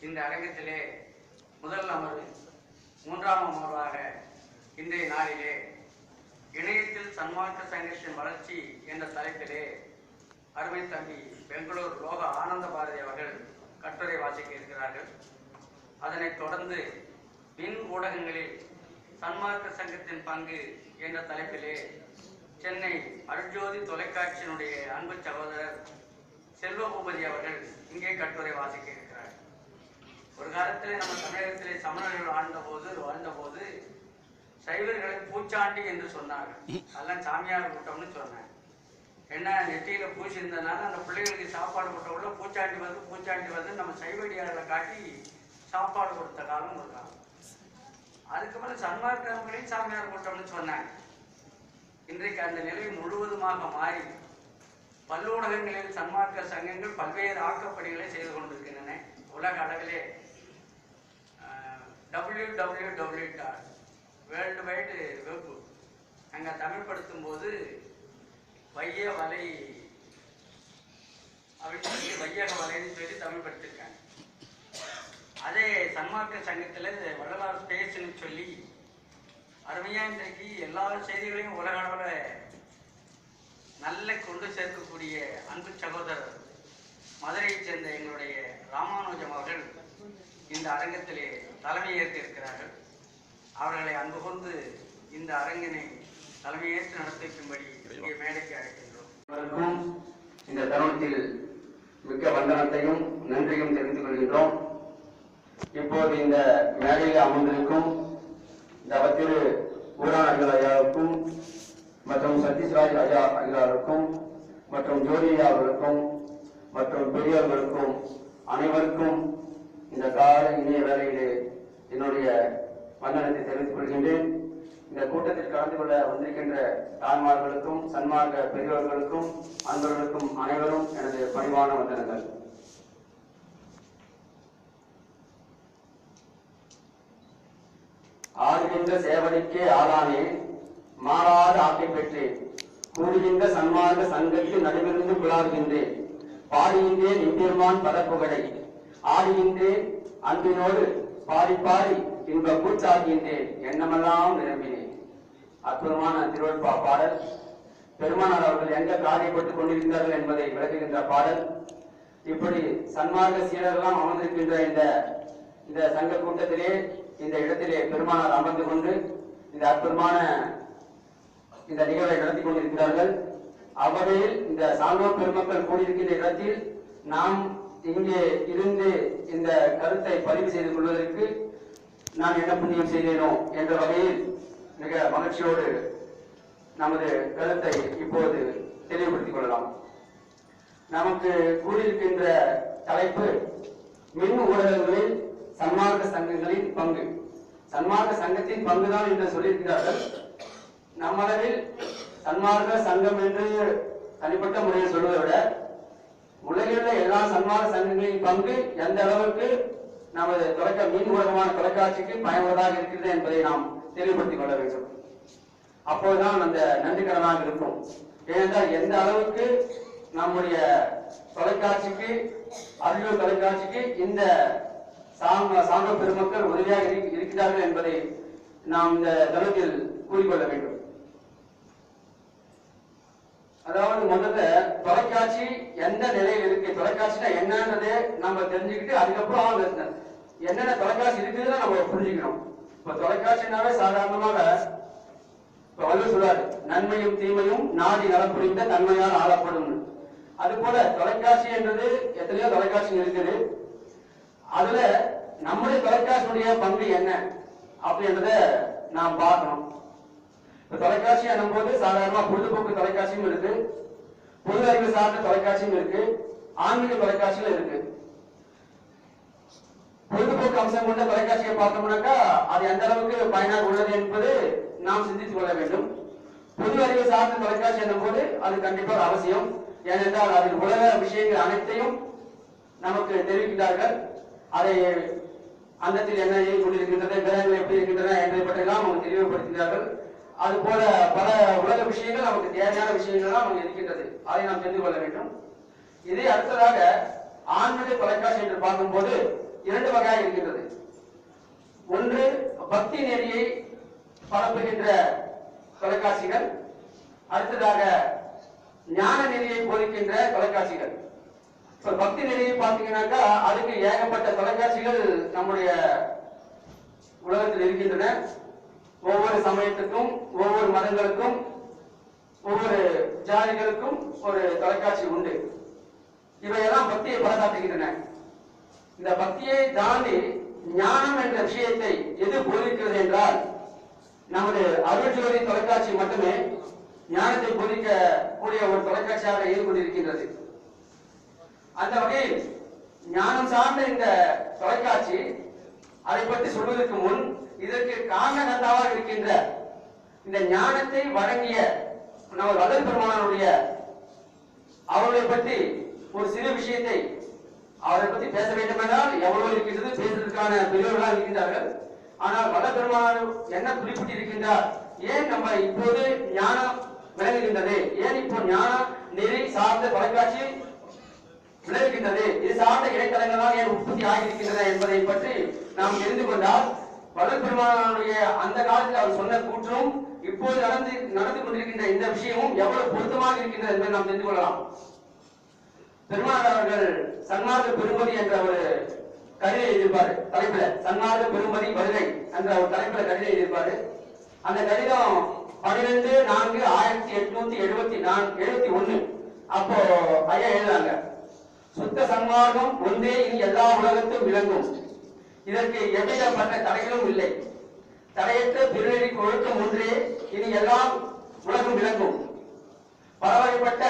இந்த அரங்கத்திலே முதல் அமர்வு மூன்றாம் அமர்வாக இன்றைய நாளிலே இணையத்தில் சன்மார்க்க சங்கத்தின் வளர்ச்சி என்ற தலைப்பிலே அருமை தம்பி பெங்களூர் லோக ஆனந்த பாரதி அவர்கள் கட்டுரை வாசிக்க இருக்கிறார்கள். அதனைத் தொடர்ந்து மின் ஊடகங்களில் சன்மார்க்க சங்கத்தின் பங்கு என்ற தலைப்பிலே சென்னை அருட்ஜோதி தொலைக்காட்சியினுடைய அன்பு சகோதரர் செல்வபூபதி அவர்கள் இங்கே கட்டுரை வாசிக்க இருக்கிறார். ஒரு காலத்திலே நம்ம தமிழகத்திலே சமணர்கள் வாழ்ந்தபோது சைவர்களை பூச்சாண்டி என்று சொன்னார்கள். அதெல்லாம் சாமியார் கூட்டம்னு சொன்னாங்க. என்ன நெற்றியில பூச்சி இருந்ததுனால அந்த பிள்ளைகளுக்கு சாப்பாடு போட்டவுள்ள பூச்சாண்டி வந்து நம்ம சைவடியார்களை காட்டி சாப்பாடு கொடுத்த காலம் ஒரு காலம். அதுக்கு மேலே சன்மார்க்கங்களையும் சாமியார் கூட்டம்னு சொன்னாங்க. இன்றைக்கு அந்த நிலை முழுவதுமாக மாறி பல்லூடகங்களில் சன்மார்க்க சங்கங்கள் பல்வேறு ஆக்கப்பணிகளை செய்து கொண்டிருக்கின்றன. உலக அளவிலே www. வேர்ல்டு வைடு வெப் அங்கே தமிழ்படுத்தும் போது வைய வலை அப்படின்னு சொல்லி வையக வலைன்னு சொல்லி தமிழ்படுத்திருக்காங்க. அதே சன்மார்க்க சங்கத்தில் வள்ளலார் ஸ்பேஸ்ன்னு சொல்லி அருமையாக இன்றைக்கு எல்லா செய்திகளையும் உலக அளவில் நல்ல கொண்டு சேர்க்கக்கூடிய அன்பு சகோதரர் மதுரையைச் சேர்ந்த எங்களுடைய ராமானுஜம் அவர்கள் இந்த அரங்கத்திலே தலைமையேற்க இருக்கிறார்கள். அவர்களை அன்பு கொண்டு இந்த அரங்கினை தலைமையேற்று நடத்திக்கும்படி இங்கே மேடைக்கு அழைக்கின்றோம். இந்த தருணத்தில் மிக்க வந்தனத்தையும் நன்றியும் தெரிவித்துக் கொள்கின்றோம். இப்போது இந்த மேடையில் அமர்ந்திருக்கும் திரு ஊரான் அகிலா ஐயாவுக்கும் மற்றும் சதீஷ்ராஜ் ஐயா அகிலாருக்கும் மற்றும் ஜோதி அவர்களுக்கும் மற்றும் பெரியவர்களுக்கும் அனைவருக்கும் இந்த கால இணைய வேலையிலே என்னுடைய வந்தனத்தை தெரிவித்துக் கொள்கின்றேன். இந்த கூட்டத்தில் கலந்து கொள்ள வந்திருக்கின்ற தாய்மார்களுக்கும் சன்மார்க்க பெரியவர்களுக்கும் அன்பர்களுக்கும் அனைவரும் எனது பணிவான வந்தனங்கள். ஆடுகின்ற சேவடிக்கே ஆளானே மாறாத ஆட்டை பெற்றேன். கூடுகின்ற சன்மார்க்க சங்கத்தில் நடுவிருந்து குழாவுகின்றேன். பாடுகின்றேன் இம்பெருமான் பதப்புகழை. ஆடுகின்றேன் அன்பினோடு பாடி பாடி இன்ப கூச்சாகின்றேன். எண்ணமெல்லாம் நிரம்பினேன். அற்புதமான திருவள்ளுவா பாடல். பெருமானார் அவர்கள் எங்க காரியப்பட்டுக் கொண்டிருக்கிறார்கள் என்பதை விளக்குகின்ற பாடல். இப்படி சன்மார்க்க சீடர்களெல்லாம் அமர்ந்திருக்கின்ற இந்த சங்க கூட்டத்திலே இந்த இடத்திலே பெருமானார் அமர்ந்து கொண்டு இந்த அற்புதமான இந்த நிகழ்வை நடத்தி கொண்டிருக்கிறார்கள். அவ்வகையில் இந்த சான்றோர் பெருமக்கள் கூடியிருக்கின்ற இடத்தில் நாம் இங்கே இருந்து இந்த கருத்தை பதிவு செய்து கொள்வதற்கு நான் என்ன புண்ணியம் செய்தேனோ என்ற வகையில் மிக மகிழ்ச்சியோடு நமது கருத்தை இப்போது தெளிவுபடுத்திக் கொள்ளலாம். நமக்கு கூடியிருக்கின்ற தலைப்பு மின் ஊடகங்களில் சன்மார்க்க சங்கங்களின் பங்கு. சன்மார்க்க சங்கத்தின் பங்குதான் என்று சொல்லியிருக்கிறார்கள். நம்மளவில் சன்மார்க்க சங்கம் என்று தனிப்பட்ட முறையில் சொல்வதை விட உலகில் உள்ள எல்லா சன்மார்க்க சங்கங்களின் பங்கு எந்த அளவுக்கு நமது மின் ஊடகமான தொலைக்காட்சிக்கு பயனுள்ளதாக இருக்கிறது என்பதை நாம் தெளிவுபடுத்திக் கொள்ள வேண்டும். அப்போதுதான் அந்த நன்றிக்கடனாக இருக்கும். ஏனென்றால் எந்த அளவுக்கு நம்முடைய தொலைக்காட்சிக்கு அருள் தொலைக்காட்சிக்கு இந்த சான்ற பெருமக்கள் உதவியாக இருக்கிறார்கள் என்பதை நாம் இந்த தளத்தில் கூறிக்கொள்ள வேண்டும். அதாவது முதல்ல தொலைக்காட்சி எந்த நிலையில் இருக்கு, தொலைக்காட்சினா என்னன்றதே நம்ம தெரிஞ்சுக்கிட்டு அதுக்கப்புறம் என்னென்ன தொலைக்காட்சி இருக்குதுன்னு நம்ம புரிஞ்சுக்கணும். இப்ப தொலைக்காட்சினாவே சாதாரணமாக இப்ப வள்ளுவர் சொல்றாரு, நன்மையும் தீமையும் நாடி நலம் புரிந்த தன்மையால் ஆளப்படும். அது போல தொலைக்காட்சி என்றது எத்தனையோ தொலைக்காட்சி இருக்குது. அதுல நம்முடைய தொலைக்காட்சியுடைய பங்கு என்ன அப்படின்றத நாம் பார்க்கணும். தொலைக்காட்சி என்னும் போது சாதாரணமா பொழுதுபோக்கு தொலைக்காட்சியும் இருக்கு, பொது அறிவு சார்ந்த தொலைக்காட்சியும் இருக்கு, ஆன்மீக தொலைக்காட்சியும் இருக்கு. பொழுதுபோக்கு அம்சம் கொண்ட தொலைக்காட்சியை பார்த்தோம்னாக்கா அது எந்த அளவுக்கு பயனாக உள்ளது என்பது நாம் சிந்தித்துக் கொள்ள வேண்டும். பொது அறிவு சார்ந்த தொலைக்காட்சி என்னும் போது அது கண்டிப்பாக அவசியம். ஏனென்றால் அதில் உலக விஷயங்கள் அனைத்தையும் நமக்கு தெரிவிக்கிறார்கள். அதை அந்தத்தில் என்ன கொண்டிருக்கின்றது, கிரகங்கள் எப்படி இருக்கின்றன என்பதை பற்றியெல்லாம் அவங்க தெளிவுபடுத்துகிறார்கள். அது போல பல உலக விஷயங்கள் நமக்கு தேவையான விஷயங்கள் நமக்கு இருக்கின்றது. அதை நாம் தெரிந்து கொள்ள வேண்டும். இதே அடுத்ததாக ஆன்மீக தொலைக்காட்சி என்று பார்க்கும்போது இரண்டு வகையாக இருக்கின்றது. ஒன்று பக்தி நெறியை பரப்புகின்ற தொலைக்காட்சிகள், அடுத்ததாக ஞான நெறியை போதிக்கின்ற தொலைக்காட்சிகள். பக்தி நெறியை பார்த்தீங்கன்னாக்கா அதுக்கு ஏகப்பட்ட தொலைக்காட்சிகள் நம்முடைய உலகத்தில் இருக்கின்றன. ஒவ்வொரு சமயத்துக்கும், ஒவ்வொரு மதங்களுக்கும், ஒவ்வொரு ஜாதிகளுக்கும் ஒரு தொலைக்காட்சி உண்டு. இவையெல்லாம் பக்தியை பறைசாற்றுகின்றன. இந்த பக்தியை தாண்டி ஞானம் என்ற விஷயத்தை எது போதிக்கிறது என்றால் நமது அருள்ஜோதி தொலைக்காட்சி மட்டுமே ஞானத்தை போதிக்க கூடிய ஒரு தொலைக்காட்சியாக இருந்து கொண்டிருக்கின்றது. அந்த வகையில் ஞானம் சார்ந்த இந்த தொலைக்காட்சி அதை பற்றி சொல்வதற்கு முன் இதற்கு காரணகர்த்தாவாக இருக்கின்ற இந்த ஞானத்தை வழங்கிய நம்ம வள்ளல் பெருமானுடைய அவர்களை பற்றி ஒரு சிறு விஷயத்தை அவரை பற்றி பேச வேண்டும் என்றால் எவ்வளவு இருக்கின்றது, பேசுவதற்கான பெரியவர்களாக இருக்கின்றார்கள். ஆனால் வள்ளல் பெருமான் என்ன குறிப்பிட்டு இருக்கின்றார், ஏன் நம்ம இப்போது ஞானம் விளங்குகின்றது, ஏன் இப்போ ஞான நெறி சார்ந்த தொலைக்காட்சி விளங்குகின்றது, இது சார்ந்த இடைத்தளங்களால் ஏன் உற்பத்தி ஆகியிருக்கின்றன என்பதை பற்றி நாம் தெரிந்து கொண்டால் வள்ளல் பெருமானுடைய அந்த காலத்தில் அவர் சொன்ன கூற்றும் இப்போது நடந்து கொண்டிருக்கின்ற இந்த விஷயமும் எவ்வளவு பொருத்தமாக இருக்கின்றது என்பதை நாம் தெரிந்து கொள்ளலாம். பெருமாள் அவர்கள் சன்மார்க்க பெருமதி என்ற ஒரு கடிதம் எழுதியிருப்பாரு. தலைப்புல சன்மார்க்க பெருமதி வருகை என்ற ஒரு தலைப்புல கடிதம் எழுதியிருப்பாரு. அந்த கடிதம் 12/4/1871 அப்போ ஐயா எழுதுறாங்க, சுத்த சன்மார்க்கம் ஒன்றே இனி எல்லா உலகத்தும் விளங்கும், இதற்கு எவ்விதப்பட்ட தடைகளும் இல்லை, தடையற்ற பெருநெறி ஒழுக்கம் ஒன்றே இனி எல்லாம் உலகம் விளங்கும், பலவகைப்பட்ட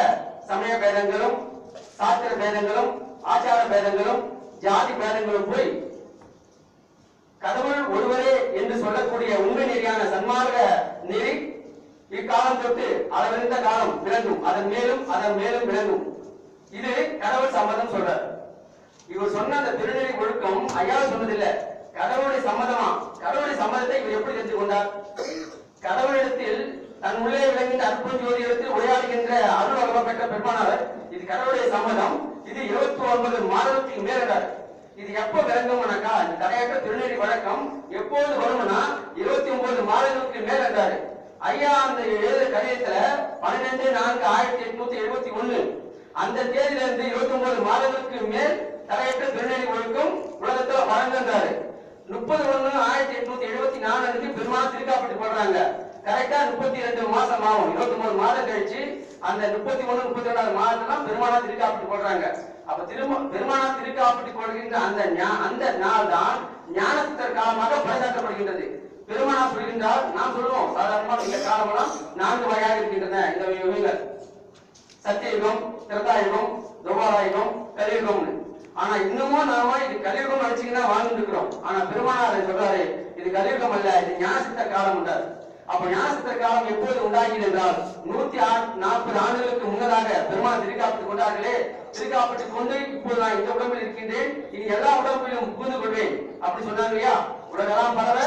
சமய பேதங்களும் சாஸ்திர பேதங்களும் ஆச்சார பேதங்களும் ஜாதி பேதங்களும் போய் கடவுள் ஒருவரே என்று சொல்லக்கூடிய உண்மை நெறியான சன்மார்க்க நெறி இக்காலம் தொட்டு அளவிருந்த காலம் விளங்கும், அதன் மேலும் விளங்கும். இது கடவுள் சம்மதம் சொல்றார். இவர் சொன்ன அந்த திருநெறி ஒழுக்கம் ஐயா சொன்னதில்லை, கடவுளுடைய சம்மதமா. கடவுளுடைய சம்மதத்தை இவர் எப்படி தெரிந்து கொண்டார்? கடவுளிடத்தில் தன் உள்ளே விளங்கின்ற அற்புத ஜோதிடத்தில் உரையாடுகின்ற அருள் வளம் பெற்ற பெருமானார் இது கடவுளுடைய சம்மதம், இது 29 மாதத்துக்கு மேலார். இது எப்ப விளங்கும்னாக்கா இந்த தடையற்ற திருநெறி வழக்கம் எப்போது வரும்னா 29 மாதங்களுக்கு மேல் என்றாரு ஐயா. அந்த எழுத கடிதத்துல 12/4/1871 அந்த தேதியிலிருந்து 29 மாதங்களுக்கு மேல் தடையற்ற திருநெறி ஒழுக்கம் உலகத்துல வழங்குன்றாரு. 30/1/1874 அன்னைக்கு பெருமாள் திருக்காப்பட்டு போடுறாங்க. கரெக்டா 32 மாசம் ஆகும். 29 மாதம் கழிச்சு அந்த 31 32 மாதத்துல பெருமாளா திருக்காப்பட்டு போடுறாங்க. அப்ப பெருமாளா திருக்காப்பட்டு போடுகின்ற அந்த நாள் தான் ஞானசித்தர் காலமாக பறைசாற்றப்படுகின்றது. பெருமானா சொல்கின்றார், நாம் சொல்லுவோம் சாதாரணமாக இந்த காலமெல்லாம் 4 வகையாக இருக்கின்றன. இந்த யுகங்கள் சத்தியயுகம், திரேதாயுகம், துவாபரயுகம், கலியுகம்னு. ஆனா இன்னமும் நாம இது கலியுகம் நினைச்சீங்கன்னா வாழ்ந்துட்டு இருக்கிறோம். ஆனா பெருமானார் சொல்றாரு, இது கலியுகம் அல்ல, இது ஞானசித்த காலம் என்றார். அப்ப ஞானசித்த காலம் எப்போது உண்டாகியது என்றால் 140 ஆண்டுகளுக்கு முன்னதாக பெருமாள் திருக்காப்பட்டு கொண்டார்களே, திருக்காப்பட்டு கொண்டு இப்போது நான் இந்த உடம்பில் இருக்கின்றேன், இனி எல்லா உடம்பிலும் புகுந்து கொள்வேன் அப்படி சொன்னாங்க இல்லையா. உலகெல்லாம் பரவ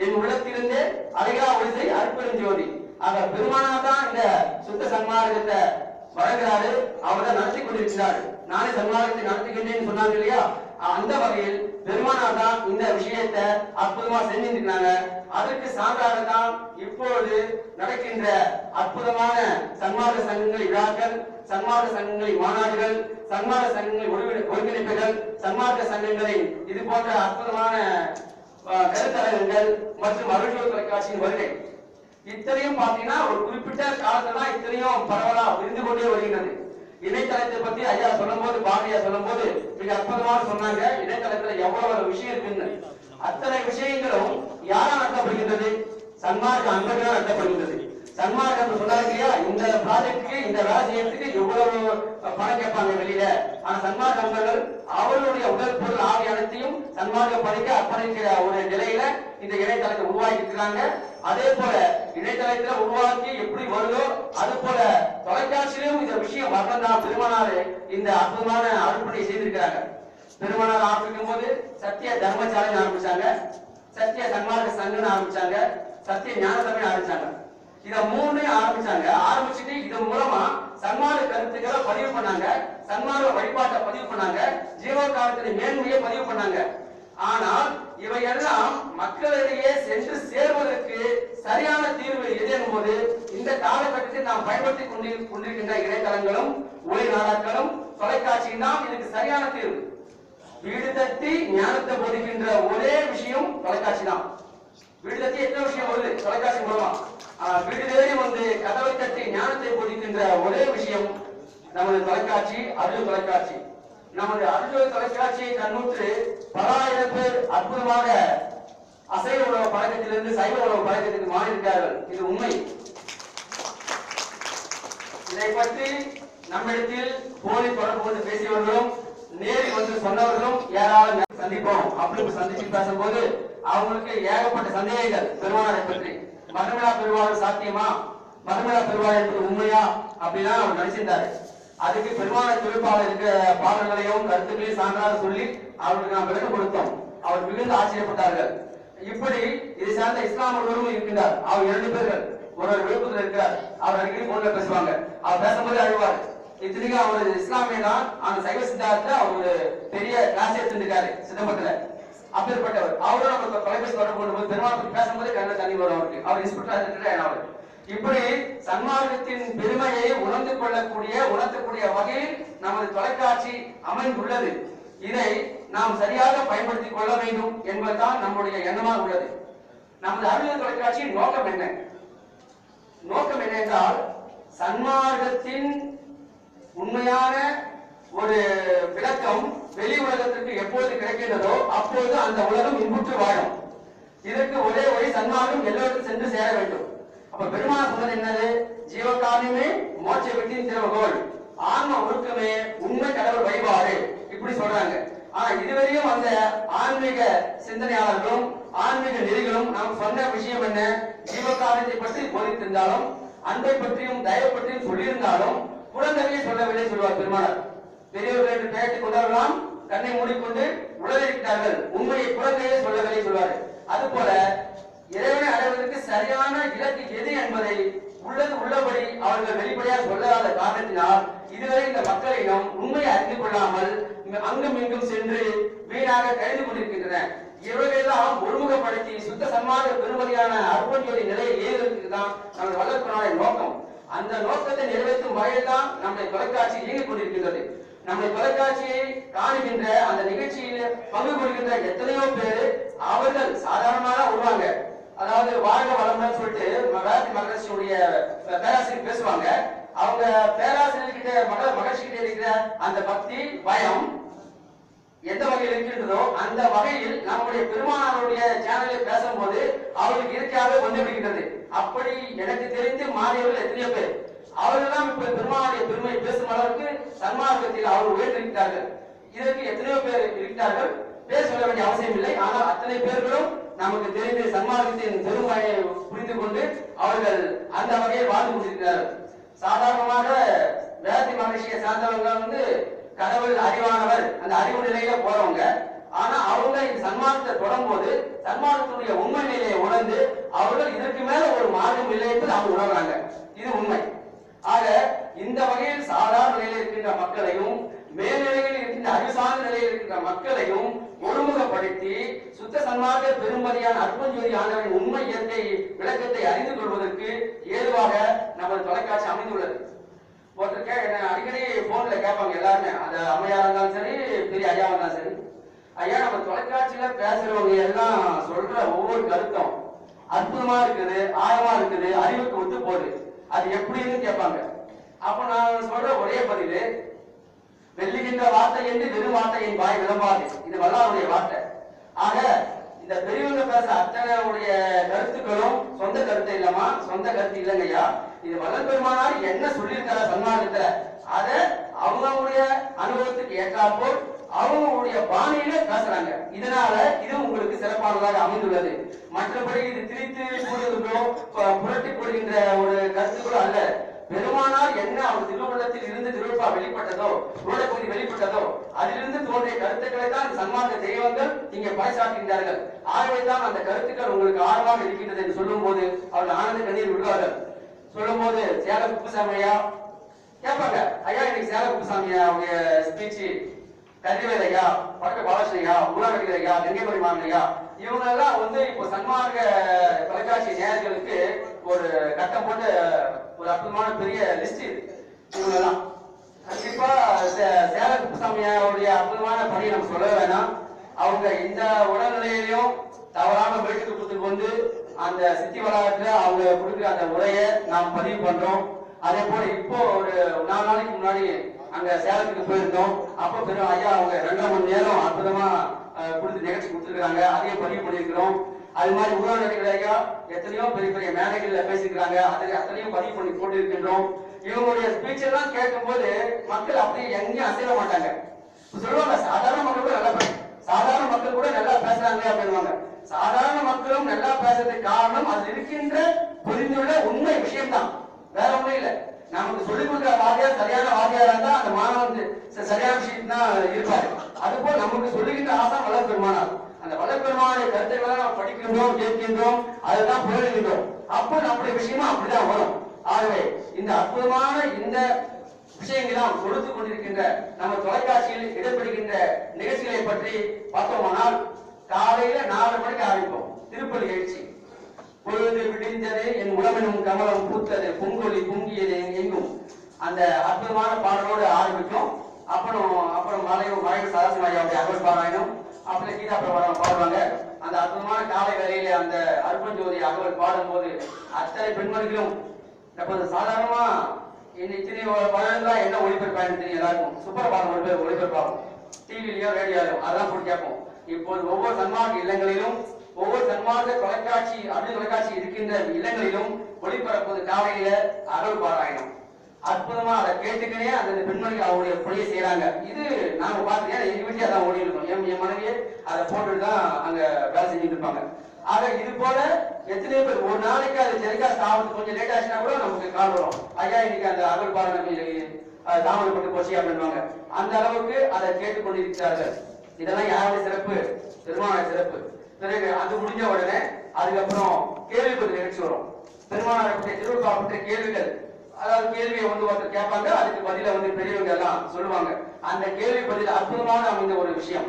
என் உள்ளத்திலிருந்தே அழகா ஒளிசை அற்புதம் ஜோதி. ஆக பெருமானார் தான் இந்த சுத்த சன்மார்க்கத்தை வழங்குறாரு, அவர் தான் நடத்தி கொண்டிருக்கிறார். நானே சன்மார்க்கத்தை நடத்துகின்றேன்னு சொன்னாங்க இல்லையா. அந்த வகையில் பெருமானார் தான் இந்த விஷயத்தை அற்புதமா செஞ்சிருக்கிறாங்க. அதற்கு சான்றாக தான் இப்பொழுது நடக்கின்ற அற்புதமான சன்மார்க்க சங்கங்கள் விழாக்கள், சன்மார்க்க சங்கங்களின் மாநாடுகள், சன்மார்க்க சங்கங்களின் ஒருங்கிணைப்புகள், சன்மார்க்க சங்கங்களின் இது போன்ற அற்புதமான கருத்தரங்கங்கள் மற்றும் அருள்ஜோதி தொலைக்காட்சியின் வருகை. இத்தனையும் பாத்தீங்கன்னா ஒரு குறிப்பிட்ட காலத்துல தான் இத்தனையும் பரவலா விரிந்து கொண்டே வருகின்றது. இணையதளத்தை பத்தி ஐயா சொல்லும் போது, பாரதியா சொல்லும் போது மிக அற்புதமாக சொன்னாங்க. இணையதளத்துல எவ்வளவு விஷயம் இருக்குன்னு. அத்தனை விஷயங்களும் யாரா நடத்தப்படுகின்றது? சன்மார்க்க அன்பர்களால் நடத்தப்படுகின்றது. சன்மார்க்கம் சொன்னாங்க இல்லையா, இந்த ப்ராஜெக்டுக்கு இந்த வேலை செய்யறதுக்கு எவ்வளவு பணம் கேட்பாங்க வெளியில. ஆனா சன்மார்க்க அன்பர்கள் அவர்களுடைய உடல் பொருள் ஆவி அனைத்தையும் சன்மார்க்க பணிக்கு அர்ப்பணிக்கிற ஒரு நிலையில இந்த இணையதளத்தை உருவாக்கி இருக்கிறாங்க. அதே போல இணையதளத்துல உருவாக்கி எப்படி வருதோ அது போல தொலைக்காட்சியிலும் இந்த விஷயம் வரலாம். பெருமானார் இந்த அற்புதமான அர்ப்பணை செய்திருக்கிறாங்க. பெருமானார் ஆரம்பிக்கும் போது சத்திய தர்மசாலைன்னு ஆரம்பிச்சாங்க, சத்திய சன்மார்க்க சங்கம்னு ஆரம்பிச்சாங்க, சத்திய ஞான சபைன்னு ஆரம்பிச்சாங்க. இத 3 ஆரம்பிச்சாங்க. ஆரம்பிச்சுட்டு இதன் மூலமா சன்மார்க்க கருத்துக்களை பதிவு பண்ணாங்க, சன்மார்க்க வழிபாட்டை பதிவு பண்ணாங்க, ஜீவகாலத்தின் மேன்மையை பதிவு பண்ணாங்க. ஆனால் இவையெல்லாம் மக்களிடையே சென்று சேர்வதற்கு சரியான தீர்வு எது என்பது இந்த காலகட்டத்தில் நாம் பயன்படுத்திக் கொண்டிருக்கின்ற இணையதளங்களும் ஒளி நாடாக்களும் தொலைக்காட்சியும் தான் இதுக்கு சரியான தீர்வு. வீடு தட்டி ஞானத்தை போதிக்கின்ற ஒரே விஷயம் தொலைக்காட்சி தான். வீடு தட்டி எத்தனை விஷயம் வருது தொலைக்காட்சி மூலமா. வீடு தேடி வந்து கதவை தட்டி ஞானத்தை போதிக்கின்ற ஒரே விஷயம் நமது தொலைக்காட்சி, அருள் தொலைக்காட்சி. நமது அருள் தொலைக்காட்சியை கண்ணுற்று பல ஆயிரம் பேர் அற்புதமாக அசைவ உணவு பழக்கத்திலிருந்து சைவ உணவு பழக்கத்திற்கு மாறியிருக்கிறார்கள். இது உண்மை. இதை பற்றி நம்மிடத்தில் போலி தொடர்பு கொண்டு பேசியவர்களும் நேரில் வந்து சொன்னவர்களும் யாராலும் சந்திப்போம் அப்படின்னு சந்திச்சு பேசும்போது அவங்களுக்கு ஏகப்பட்ட சந்தேகங்கள் பெருமானாரை பற்றி. மதமிழா பெருவாழ்வு சாத்தியமா, மதமிழா பெருவாழ் என்பது உண்மையா அப்படின்னா அவர் நினைச்சிருந்தாரு. அதுக்கு பெருமான தொழிற்பாளர் இருக்கிற பாடல்களையும் கருத்துக்களையும் சான்றாக சொல்லி அவருக்கு நாம் விளக்கம் கொடுத்தோம். அவர் மிகுந்த ஆச்சரியப்பட்டார்கள். இப்படி இதை சார்ந்த இஸ்லாம் ஒருவரும் இருக்கின்றார். அவர் 2 பேர்கள் ஒரு விழுப்புரத்தில் இருக்கிறார். அவர் அடிக்கடி போன்ல பேசுவாங்க. அவர் பேசும்போது அழுவார். இத்தனைக்கும் அவர் இஸ்லாமிய தான், ஆனா சைவ சித்தாந்தத்தை அவர் ஒரு பெரிய கிளாஸ் எடுத்துருக்காரு சிதம்பரத்துல. அப்பேற்பட்டவர் அவரும் நம்ம தொலைபேசி தொடர்பு கொண்டு பெருமாள் பற்றி பேசும்போது கண்ணில் தண்ணி வரும் அவருக்கு. அவர் இன்ஸ்பெக்டர் அவர். இப்படி சன்மார்க்கத்தின் பெருமையை உணர்த்தக்கூடிய வகையில் நமது தொலைக்காட்சி அமைந்துள்ளது. இதை நாம் சரியாக பயன்படுத்திக் கொள்ள வேண்டும் என்பதுதான் நம்முடைய எண்ணமாக உள்ளது. நமது அறிவியல் தொலைக்காட்சியின் நோக்கம் என்ன? நோக்கம் என்ன என்றால், சன்மார்க்கத்தின் உண்மையான ஒரு விளக்கம் வெளி உலகத்திற்கு எப்போது கிடைக்கின்றதோ அப்போது அந்த உலகம் இன்புற்று வாழும். இதற்கு ஒரே வழி சன்மார்க்கம் எல்லோருக்கும் சென்று சேர வேண்டும். அப்ப பெருமாள் சொன்னது என்னது? ஜீவகாரியமே மோட்ச வெற்றியின் திறவுகோல், ஆன்ம ஒழுக்கமே உண்மை கடவுள் வழிபாடு, இப்படி சொல்றாங்க. ஆனா இதுவரையும் அந்த ஆன்மீக சிந்தனையாளர்களும் ஆன்மீக நெறிகளும் நாம் சொன்ன விஷயம் என்ன? ஜீவகாரியத்தை பற்றி போதித்திருந்தாலும் அன்பை பற்றியும் தயவு பற்றியும் சொல்லியிருந்தாலும் புறந்தவையை சொல்லவில்லை சொல்வார் பெருமானார். பெரியவர்கள் என்று கேட்டுக் கொண்டவர்களாம் கண்ணை மூடிக்கொண்டு உளறிவிட்டார்கள், உண்மையை புறந்தையே சொல்லவில்லை சொல்வார். அதுபோல இறைவனை அடைவதற்கு சரியான இலக்கு எது என்பதை உள்ளபடி அவர்கள் வெளிப்படையாக சொல்லாத காரணத்தினால் இதுவரை இந்த மக்களிடம் உண்மையை அறிந்து கொள்ளாமல் அங்கும் இங்கும் சென்று வீணாக கழிந்து கொண்டிருக்கின்றன. இவர்களெல்லாம் ஒருமுகப்படுத்தி சுத்த சன்மார்க்க பெருமதியான அர்ப்பணியோட நிலையை ஏறுவதற்கு தான் நமது வல்லற்பனாரின் நோக்கம். அந்த நோக்கத்தை நிறைவேற்றும் வகையில் தான் நம்முடைய தொலைக்காட்சி இயங்கிக் கொண்டிருக்கின்றது. நம்முடைய தொலைக்காட்சியை காணுகின்ற அந்த நிகழ்ச்சியில் பங்கு கொள்கின்ற எத்தனையோ பேர் அவர்கள் சாதாரணமாக வருவாங்க. அதாவது வாழ்க வளமுடன் சொல்லிட்டு மகர்ஷியுடைய பேராசிரியர் பேசுவாங்க. அவங்க பேராசிரியர்கிட்ட மகர்ஷி கிட்ட இருக்கிற அந்த பக்தி பயம் எந்த வகையில் இருக்கின்றதோ அந்த வகையில் நம்முடைய பெருமானாருடைய சேனலில் பேசும்போது அவர்களுக்கு இயற்கையாக வந்துவிடுகின்றது. அப்படி எனக்கு தெரிந்து மாறியவர்கள் எத்தனையோ பேர் அவர்களெல்லாம் இப்ப பெருமானுடைய பெருமை பேசும் அளவுக்கு சன்மார்க்கத்தில் அவர்கள் உயர்ந்திருக்கிறார்கள். இதற்கு எத்தனையோ பேர் இருக்கிறார்கள், பேர் சொல்ல வேண்டிய அவசியம் இல்லை. ஆனால் அத்தனை பேர்களும் நமக்கு தெரிந்து சன்மார்க்கத்தின் பெருமையை புரிந்து கொண்டு அவர்கள் அந்த வகையில் வாழ்ந்து கொண்டிருக்கிறார்கள். சாதாரணமாக வேதி மகர்ஷியை சார்ந்தவங்க கடவுள் அறிவானவர் அந்த அறிவு நிலையில போறவங்க. ஆனா அவங்க இந்த சன்மார்க்கத்தை தொடரும்போது சன்மார்க்கத்துடைய உண்மை நிலையை உணர்ந்து அவர்கள் இதற்கு மேல ஒரு மார்க்கம் இல்லை என்பது அவங்க உணர்றாங்க. இது உண்மை. ஆக இந்த வகையில் சாதாரண நிலையில் இருக்கின்ற மக்களையும் மேல்நிலையில் இருக்கின்ற அறிவுசார்ந்த நிலையில் இருக்கின்ற மக்களையும் ஒருமுகப்படுத்தி சுத்த சன்மார்க்க பெரும்பதியான அற்பஞ்சோதி ஆண்டவரின் உண்மை இயற்கை விளக்கத்தை அறிந்து கொள்வதற்கு ஏதுவாக நமது தொலைக்காட்சி அமைந்துள்ளது. ஒருத்தர் என்ன அடிக்கடி போன்ல கேட்பாங்க எல்லாருமே, அந்த அம்மையா இருந்தாலும் சரி பெரிய ஐயா இருந்தாலும் சரி, ஐயா நம்ம தொலைக்காட்சியில பேசுறவங்க எல்லாம் சொல்ற ஒவ்வொரு கருத்தும் அற்புதமா இருக்குது, ஆழமா இருக்குது, அறிவுக்கு ஒத்து போகுது, அது எப்படின்னு கேட்பாங்க. அப்ப நான் சொல்ற ஒரே பதில், வெல்லுகின்ற வார்த்தை என்று வெறும் வார்த்தையின் வாய் விளம்பாது, இது வல்லாருடைய வார்த்தை. ஆக இந்த பெரியவங்க பேச அத்தனையுடைய கருத்துக்களும் சொந்த கருத்து இல்லமா, சொந்த கருத்து இல்லைங்கய்யா. இது வல்லல் பெருமானார் என்ன சொல்லியிருக்கார சன்மார்க்கத்துல அதை அவங்களுடைய அனுபவத்துக்கு ஏற்றாற்போல் அவங்களுடைய பாணியில பேசுறாங்க. இதனால இது உங்களுக்கு சிறப்பானதாக அமைந்துள்ளது. மற்றபடி இது திரித்து கூறுவதோ புரட்டி போடுகின்ற ஒரு கருத்துக்களோ அல்ல. பெருமானார் என்ன அவர் திருவுள்ளத்தில் இருந்து திருவிழா வெளிப்பட்டதோ, உருளப்பகுதி வெளிப்பட்டதோ அதிலிருந்து தோன்றிய கருத்துக்களை தான் சன்மார்க்க தெய்வங்கள் இங்கே பறைசாற்றுகின்றார்கள். ஆகவேதான் அந்த கருத்துக்கள் உங்களுக்கு ஆழமாக இருக்கின்றது என்று சொல்லும் போது அவர்கள் ஆனந்த கண்ணீர் விடுவார்கள். சொல்லும் போது சேல குப்புசாமி ஐயா கேட்பாங்க, ஐயா இன்னைக்கு சேல குப்புசாமி அவருடைய ஸ்பீச் கதிரவேல் ஐயா, படக்க பாலகிருஷ்ணன் ஐயா, ஊராநடிகர் ஐயா, கங்கைமணி மாறன் ஐயா, இவங்க எல்லாம் வந்து இப்போ சன்மார்க்க தொலைக்காட்சி நேயர்களுக்கு ஒரு கட்டம் போட்டு ஒரு அற்புதமான பெரிய லிஸ்ட். இவங்க எல்லாம் கண்டிப்பா சேல குப்புசாமியோடைய அற்புதமான பணியை நம்ம சொல்ல வேணாம். அவங்க இந்த உடல்நிலையிலையும் தவறான வீட்டுக்கு கொடுத்துட்டு வந்து அந்த சித்தி வளாகத்துல அவங்க கொடுக்குற அந்த உரையை நாம் பதிவு பண்றோம். அதே போல இப்போ ஒரு 4 நாளைக்கு முன்னாடி அங்க சேலத்துக்கு போயிருந்தோம். அப்போ பெரும் ஐயா அவங்க 2.5 மணி நேரம் அற்புதமா கொடுத்து நிகழ்ச்சி கொடுத்துருக்காங்க. அதையும் பதிவு பண்ணியிருக்கிறோம். அது மாதிரி ஊராட்சி ஐயா எத்தனையோ பெரிய பெரிய மேடைகள்ல பேசிக்கிறாங்க. அத்தனையும் பதிவு பண்ணி போட்டு இருக்கின்றோம். இவங்களுடைய ஸ்பீச் எல்லாம் கேட்கும் போது மக்கள் அப்படியே எங்கேயும் அசைய மாட்டாங்க. சொல்லுவாங்க சாதாரண மக்கள் கூட நல்லா சாதாரண மக்கள் கூட நல்லா பேசுறாங்க அப்படின்வாங்க. சாதாரண மக்களும் நல்லா பேசுறதுக்கு காரணம் அது இருக்கின்ற புரிந்துள்ள உண்மை விஷயம்தான், வேற ஒண்ணும் இல்லை. நமக்கு சொல்லிக் கொடுக்குற வாத்தியார் சரியான வாத்தியாரா இருந்தா அந்த மாணவன் சரியான விஷயம் தான் இருப்பாரு. அதுபோல் நமக்கு சொல்லுகின்ற ஆசான் வளர் பெருமானார். அந்த வளர் பெருமானுடைய கருத்துக்களை நாம் படிக்கின்றோம், கேட்கின்றோம், அதுதான் புரிகின்றோம். அப்போ நம்முடைய விஷயமா அப்படிதான் வரும். ஆகவே இந்த அற்புதமான இந்த விஷயங்களை நாம் கொடுத்து கொண்டிருக்கின்ற நம்ம தொலைக்காட்சியில் இடம்பெறுகின்ற நிகழ்ச்சிகளை பற்றி பார்த்தோமானால், காலையில 4 மணிக்கு ஆரம்பிப்போம் திருப்பலி எழுச்சி. பொழுது விடிந்தது என் உளமெனும் கமலம் பூத்தது பொங்கொலி பொங்கியது எங்கும் அந்த அற்புதமான பாடலோடு ஆரம்பிக்கும். அப்புறம் மலையூர் சதாசிவமாயாவுடைய அகல் பாராயணம், அப்புறம் கீதா பிரபாரம் பாடுவாங்க. அந்த அற்புதமான காலை வேலையில அந்த அருப்பஞ்சோதி அகவல் பாடும் போது அத்தனை பெண்மணிகளும் சாதாரணமா இத்தனை பழங்கள்லாம் என்ன ஒளிபரப்பான்னு தெரியும் எல்லாருக்கும். சூப்பர் பாடம் ஒளிபரப்பாகும் டிவிலயோ ரேடியோலயோ, அதான் போட்டு கேட்போம். இப்போது ஒவ்வொரு சன்மார்க்க இல்லங்களிலும் ஒவ்வொரு சன்மார்க்க தொலைக்காட்சி அடு தொலைக்காட்சி இருக்கின்ற இல்லங்களிலும் ஒளிபரப்பது காலையில அகல் பாராயணம். அற்புதமா அதை கேட்டுக்கனே அந்த பெண்மணிகள் அவருடைய பணியை செய்யறாங்க. இது நாங்க பார்த்துக்கேன், எங்க வீட்டுல அதான் ஓடி இருக்கோம். என் மனைவியே அதை போட்டுட்டு தான் அங்க வேலை செஞ்சுட்டு இருப்பாங்க. ஆக இது போல எத்தனை பேர் ஒரு நாளைக்கு அது டெலிகாஸ்ட் ஆகுது, கொஞ்சம் லேட் ஆச்சுன்னா கூட நமக்கு கால் வரும், ஐயா இன்னைக்கு அந்த அகல் பாராயணம் தாமதப்பட்டு போச்சு அப்படின்வாங்க. அந்த அளவுக்கு அதை கேட்டுக்கொண்டிருக்கிறார்கள். இதெல்லாம் யாருடைய சிறப்பு? பெருமானார் சிறப்பு. பிறகு அது முடிஞ்ச உடனே அதுக்கப்புறம் கேள்வி பதில் நிகழ்ச்சி வரும். பெருமானாரை பற்றிய திருவிழா பற்றிய கேள்விகள், அதாவது கேள்வியை வந்து ஒருத்தர் கேட்பாங்க, அதுக்கு பதில வந்து பெரியவங்க எல்லாம் சொல்லுவாங்க. அந்த கேள்வி பதில் அற்புதமான அமைந்த ஒரு விஷயம்.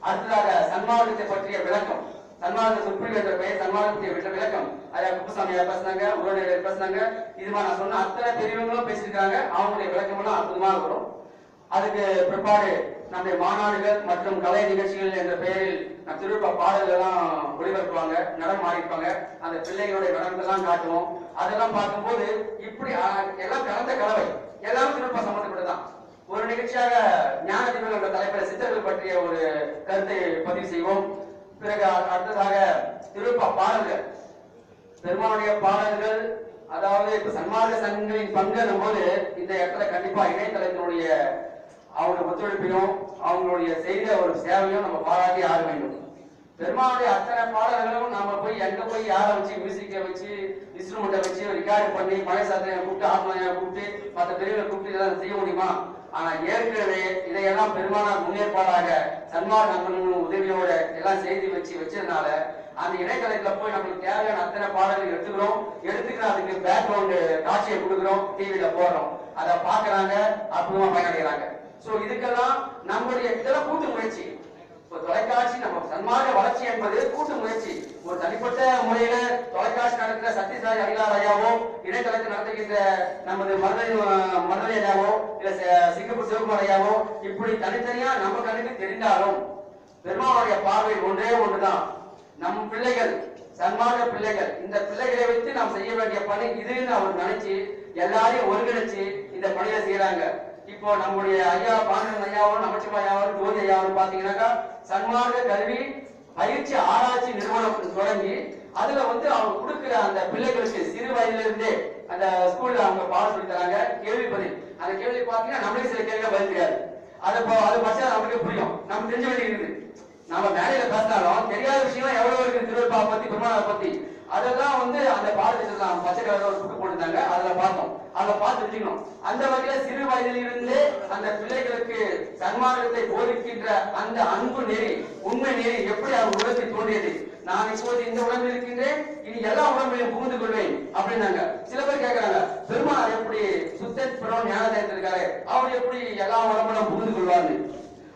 அடுத்ததாக சன்மார்க்கத்தை பற்றிய விளக்கம், சன்மார்க்க சுப்ரீம் என்ற பெயர் சன்மார்க்கத்தை விட்ட விளக்கம். ஐயா குப்புசாமியா பேசினாங்க, உறவினர் பேசினாங்க. இது மாதிரி நான் சொன்ன அத்தனை பெரியவங்களும் பேசியிருக்காங்க. அவங்களுடைய விளக்கம் எல்லாம் அற்புதமாக வரும். அதுக்கு பிற்பாடு நம்முடைய மாநாடுகள் மற்றும் கலை நிகழ்ச்சிகள் என்ற பெயரில் திருவிழா பாடல்கள் எல்லாம் ஒளிபரப்புவாங்க, நடனம் ஆடிப்பாங்க. அந்த பிள்ளைகளுடைய நடனத்தெல்லாம் காட்டுவோம். அதெல்லாம் பார்க்கும்போது இப்படி எல்லாம் கலந்த கலவை, எல்லாமே திருவிழா சம்பந்தப்பட்டதுதான். ஒரு நிகழ்ச்சியாக ஞான தீபம் என்ற தலைப்பில் சித்தர்கள் பற்றிய ஒரு கருத்தை பதிவு செய்வோம். பிறகு அடுத்ததாக திருவிழா பாடல்கள், பெருமானுடைய பாடல்கள், அதாவது இப்ப சன்மார்க்க சங்கங்களின் பங்கு போது இந்த இடத்துல கண்டிப்பா இணையதளத்தினுடைய அவங்களுடைய ஒத்துழைப்பையும் அவங்களுடைய செய்த ஒரு சேவையும் நம்ம பாராட்டி ஆக வேண்டும். பெருமானுடைய அத்தனை பாடல்களும் நாம போய் எங்க போய் யாரை வச்சு மியூசிக்கை வச்சு இன்ஸ்ட்ருமெண்ட்டை வச்சு ரெக்கார்டு பண்ணி மழை சாத்திரை கூப்பிட்டு ஆத்மனையா கூப்பிட்டு மற்ற பெரியவர்களை கூப்பிட்டு இதெல்லாம் செய்ய முடியுமா? ஆனா ஏற்கனவே இதையெல்லாம் பெருமானார் முன்னேற்பாடாக சன்மார்க்க நண்பர்களும் உதவியோட எல்லாம் செய்தி வச்சதுனால அந்த இணையதளத்துல போய் நம்மளுக்கு தேவையான அத்தனை பாடல்கள் எடுத்துக்கிறோம். அதுக்கு பேக்ரவுண்ட் காட்சியை கொடுக்குறோம், டிவியில போடுறோம், அதை பாக்குறாங்க, அற்புதமா பயனடைகிறாங்க. சோ இதுக்கெல்லாம் நம்முடைய இதெல்லாம் கூட்டு முயற்சி. தொலைக்காட்சி நம்ம சன்மார்க்க வளர்ச்சி என்பது கூட்டு முயற்சி. ஒரு தனிப்பட்ட முறையில தொலைக்காட்சி நடக்கிற சத்யசாய் அடிகளார் ஐயாவோ, இணையதளத்தில் நடத்துகின்ற நமது மருதை ஐயாவோ, இல்ல சிங்கப்பூர் சிவகுமார் ஐயாவோ, இப்படி தனித்தனியா நம்ம கண்ணுக்கு தெரிந்தாலும் பெருமானுடைய பார்வை ஒன்றே ஒன்றுதான். நம் பிள்ளைகள் சன்மார்க்க பிள்ளைகள், இந்த பிள்ளைகளை வைத்து நாம் செய்ய வேண்டிய பணி இதுன்னு அவர் நினைச்சு எல்லாரையும் ஒருங்கிணைச்சு இந்த பணியை செய்யறாங்க. இப்போ நம்முடைய ஐயா பாண்டியன் ஐயாவும் நமச்சிவாயாவும் ஜோதி ஐயாவும் பாத்தீங்கன்னாக்கா சன்மார்க்க கல்வி பயிற்சி ஆராய்ச்சி நிறுவனம் தொடங்கி அதுல வந்து அவங்க கொடுக்கிற அந்த பிள்ளைகளுக்கு சிறு வயதுல இருந்தே அந்த ஸ்கூல்ல அவங்க பாடம் சொல்லி தராங்க. கேள்வி பதில், அந்த கேள்வி பாத்தீங்கன்னா நம்மளே சில கேள்விகள் பதில் தெரியாது. அது பட்சம் நமக்கு புரியும், நமக்கு தெரிஞ்ச வேண்டிய இருக்குது. நம்ம மேடையில பேசினாலும் தெரியாத விஷயம் எவ்வளவு இருக்கு திருவிழா பத்தி பெருமாளை பத்தி, அதெல்லாம் வந்து அந்த பாடத்திட்டம் பச்சை கலர்ல ஒரு புக்கு போட்டுருந்தாங்க, அதுல பார்த்தோம். அதை பார்த்து வச்சுக்கணும். அந்த வகையில சிறு வயதில் இருந்தே அந்த பிள்ளைகளுக்கு சன்மார்க்கத்தை போதிக்கின்ற அந்த அன்பு நெறி, உண்மை நெறி எப்படி அவர் உலகத்தில் தோன்றியது, நான் இப்போது இந்த உடம்பில் இருக்கின்றேன், இனி எல்லா உடம்பையும் புகுந்து கொள்வேன் அப்படின்னாங்க. சில பேர் கேட்கிறாங்க, பெருமாள் எப்படி சுத்த ஞானத்தை இருக்காரு, அவர் எப்படி எல்லா உடம்பும் புகுந்து கொள்வாரு?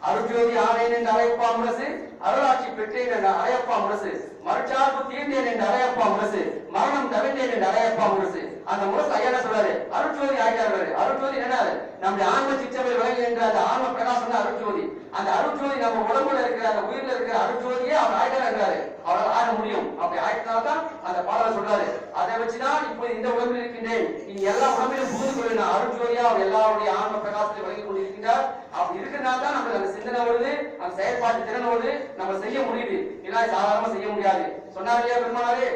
அருட்ஜோதி ஆனேன் என்று அழைப்பா முரசு, அருளாட்சி பெற்றேன் என்று அழைப்பா முரசு, மறுச்சார்பு தீர்ந்தேன் என்று அழைப்பா முரசு, மரணம் தவிர்த்தேன் என்று அழைப்பா முரசு. அந்த முரசு ஐயா என்ன சொல்றாரு? அருட்ஜோதி ஆகிட்டாரு. அருட்ஜோதி என்னது? நம்முடைய ஆன்ம சிச்சவை விளங்கி என்ற அந்த ஆன்ம பிரகாசம் தான் அருட்ஜோதி. அந்த அருட்ஜோதி நம்ம உடம்புல இருக்கிற அந்த உயிரில் இருக்கிற அருட்ஜோதியே அவர் ஆயிட்டாரு. அவரால் ஆக முடியும். அப்படி ஆயிட்டால்தான் அந்த பாடலை சொல்றாரு. அதை வச்சுதான் இப்போ இந்த உடம்பில் இருக்கின்றேன், நீங்க எல்லா உடம்பிலும் புரிந்து கொள்ள அருட்ஜோதியா அவர் எல்லாருடைய ஆன்ம பிரகாசத்தை வழங்கி கொண்டிருக்கின்றார். அப்படி இருக்கிறனால தான் நமக்கு அந்த சிந்தனை வருது, அந்த செயற்பாட்டு திறன் வருது, நம்ம செய்ய முடியுது. இல்லை சாதாரணமா செய்ய முடியாது. சொன்னார் இல்லையா பெருமானாரே,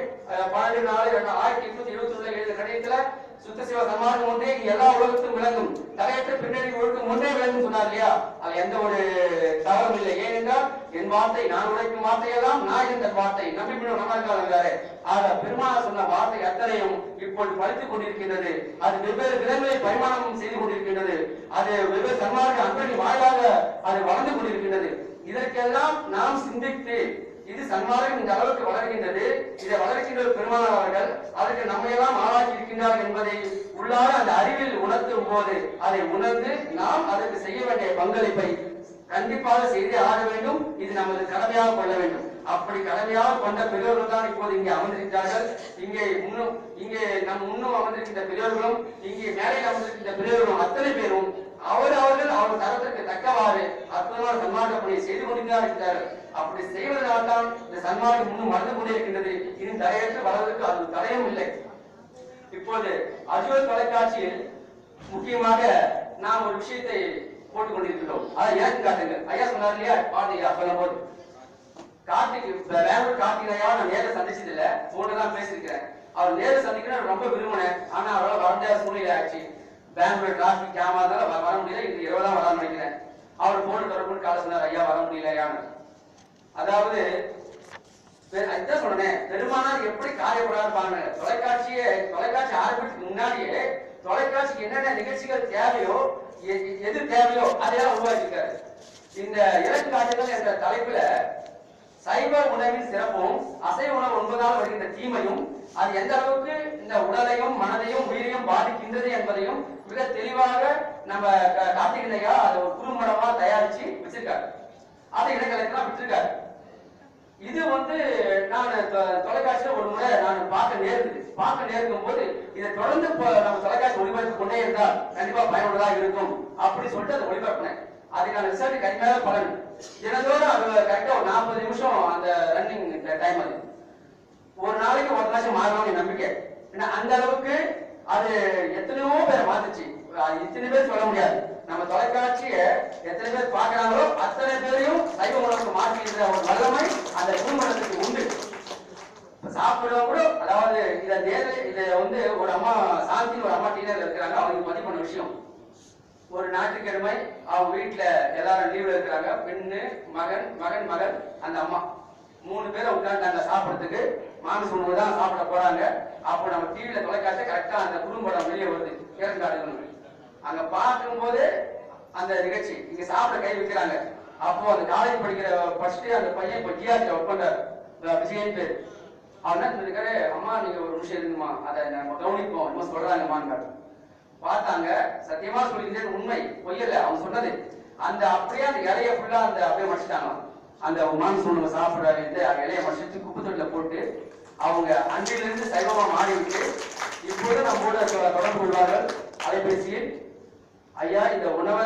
12/4/1871 எழுதிய கடிதத்துல சுத்த சிவ சன்மார்க்கம் ஒன்றே எல்லா உலகத்தும் விளங்கும், தலையற்ற பின்னணி ஒழுக்கம் ஒன்றே விளங்கும் சொன்னார் இல்லையா? அது எந்த ஒரு தவறும் இல்லை. ஏனென்றால் என் வார்த்தை, நான் உழைக்கும் வார்த்தையெல்லாம் நான் என்ற வார்த்தை நம்பி நமக்காக. ஆக பெருமானார் சொன்ன வார்த்தை அத்தனையும் இப்போது படித்துக் கொண்டிருக்கின்றது. அது வெவ்வேறு விதங்களை பரிமாணம் செய்து கொண்டிருக்கின்றது. அது வெவ்வேறு சன்மார்க்க அன்பணி வாயிலாக அது வளர்ந்து கொண்டிருக்கின்றது. இதற்கெல்லாம் நாம் சிந்தித்து இது சன்மார்க்கம் இந்த அளவுக்கு வளர்கின்றது, இதை வளர்க்கின்ற பெருமானார் அவர்கள் அதற்கு நம்மையெல்லாம் ஆளாக்கி இருக்கின்றார் என்பதை உள்ளார அந்த அறிவில் உணர்த்தும் போது அதை உணர்ந்து நாம் அதற்கு செய்ய வேண்டிய பங்களிப்பை கண்டிப்பாக செய்தே ஆக வேண்டும். இது நமது கடமையாக கொள்ள வேண்டும். அப்படி கடமையாக கொண்ட பெரியோர்கள் தான் இப்போது இங்கே அமர்ந்திருக்கிறார்கள். இங்கே நம் முன்னும் அமர்ந்திருக்கின்ற பெரியோர்களும் இங்கே மேலையில் அமர்ந்திருக்கின்ற பெரியோர்களும் அத்தனை பேரும் அவர்கள் தரத்திற்கு தக்கவாறு அற்புதமான சன்மார்க்க பணியை செய்து கொண்டுதான் இருக்கிறார்கள். அப்படி செய்வதனால் தான் இந்த சன்மார்க்கம் இன்னும் வளர்ந்து கொண்டே இருக்கின்றது. இனி தடையற்று வளர்வதற்கு அது தடையும் இல்லை. இப்போது அஜோத் தொலைக்காட்சியில் முக்கியமாக நாம் ஒரு விஷயத்தை போட்டுக் கொண்டிருக்கிறோம். அதை எனக்கு காட்டுங்க. ஐயா சொன்னார் இல்லையா, பாருங்க சொல்லும் போது பெங்களூர் கார்த்திகையா நான் நேரில் சந்திச்சது இல்ல, போன்ல தான் பேசியிருக்கிறேன். அவர் நேரில் சந்திக்கணும் ரொம்ப விரும்பினேன். ஆனா அவரால் வர முடியாத சூழ்நிலை ஆச்சு. பெங்களூர் டிராபிக் ஜாம் ஆனால வர முடியல. இது 20 தான் வரலாம்னு நினைக்கிறேன். அவர் போன் தொடர்பு கால சொன்னார், ஐயா வர முடியலையான்னு. அதாவது அதுதான் சொன்னேன், பெருமானார் எப்படி காரியப்படாருப்பாங்க. தொலைக்காட்சி ஆரம்பிக்கிறதுக்கு முன்னாடியே தொலைக்காட்சிக்கு என்னென்ன நிகழ்ச்சிகள் தேவையோ, எது தேவையோ அதையெல்லாம் உருவாக்கியிருக்காரு. இந்த இலக்காட்சிகள் என்ற தலைப்புல சைவ உணவின் சிறப்பும் அசைவ உணவு உண்பதால் வருகின்ற தீமையும் அது எந்த அளவுக்கு இந்த உடலையும் மனதையும் உயிரையும் பாதிக்கின்றது என்பதையும் மிக தெளிவாக நம்ம கார்த்திகையா அதை ஒரு குறும்படமா தயாரிச்சு வச்சிருக்காரு. அதை இடைக்கலைக்கெல்லாம் விட்டுருக்காரு. இது நான் தொலைக்காட்சியில ஒரு முறை நான் பார்க்க நேர்க்கும் போது இதை தொடர்ந்து நம்ம தொலைக்காட்சி ஒளிபரப்பு கொண்டே இருந்தால் கண்டிப்பா பயனுள்ளதாக இருக்கும் அப்படி சொல்லிட்டு அதை ஒளிபரப்பினேன். அதுக்கான ரிசல்ட் கண்டிப்பாக பலன். தினந்தோறும் அது கரெக்டா ஒரு 40 நிமிஷம் அந்த ரன்னிங் டைம். அது ஒரு நாளைக்கு 1 லட்சம் மாறணும் நம்பிக்கை. அந்த அளவுக்கு அது எத்தனையோ பேரை மாத்துச்சு. இத்தனை பேர் சொல்ல முடியாது. நம்ம தொலைக்காட்சியை எத்தனை பேர் பார்க்கிறாங்களோ அத்தனை பேரையும் சைவ உணவுக்கு மாற்றிக்கிற ஒரு வல்லமை அந்த குடும்பத்துக்கு உண்டு. சாப்பிடுறவங்க கூட, அதாவது இதை ஒரு அம்மா சாந்தின்னு ஒரு அம்மா டீனர் இருக்கிறாங்க. அவங்களுக்கு பதிவு பண்ண விஷயம், ஒரு ஞாயிற்றுக்கிழமை அவங்க வீட்டுல எல்லாரும் லீவ்ல இருக்கிறாங்க. பெண்ணு, மகன், அந்த அம்மா 3 பேரை உட்கார்ந்தாங்க சாப்பிடறதுக்கு. மாமிச உணவு தான் சாப்பிட போறாங்க. அப்போ நம்ம டிவியில தொலைக்காட்சி கரெக்டா அந்த குடும்பம் வெளியே வருது. கேரங்காடு அங்க பார்க்கும் போது அந்த நிகழ்ச்சி இங்க சாப்பிட கை வைக்கிறாங்க. அப்போ அந்த காலேஜ் படிச்சுட்டு அந்த பையன் இப்ப ஜிஆர்ல ஒர்க் பண்றாரு, விஜயன் பேர். அவர் என்ன சொல்லிருக்காரு, அம்மா நீங்க ஒரு விஷயம் இருக்குமா, அதை நம்ம கவனிப்போம், என்ன சொல்றாங்கம்மான்னு பார்த்தாங்க. சத்தியமா சொல்லிக்கிட்டே உண்மை பொய்யல அவங்க சொன்னது. அந்த அப்படியே அந்த இலைய ஃபுல்லா அந்த அப்படியே மடிச்சிட்டாங்க. அந்த மாமிச உணவு சாப்பிட இலைய மடிச்சிட்டு குப்பை தொட்டில போட்டு அவங்க அன்றிலிருந்து சைவமா மாறிவிட்டு இப்போது நம்மோட தொடர்பு கொள்வார்கள் அலைபேசியில். ஐயா இந்த உணவை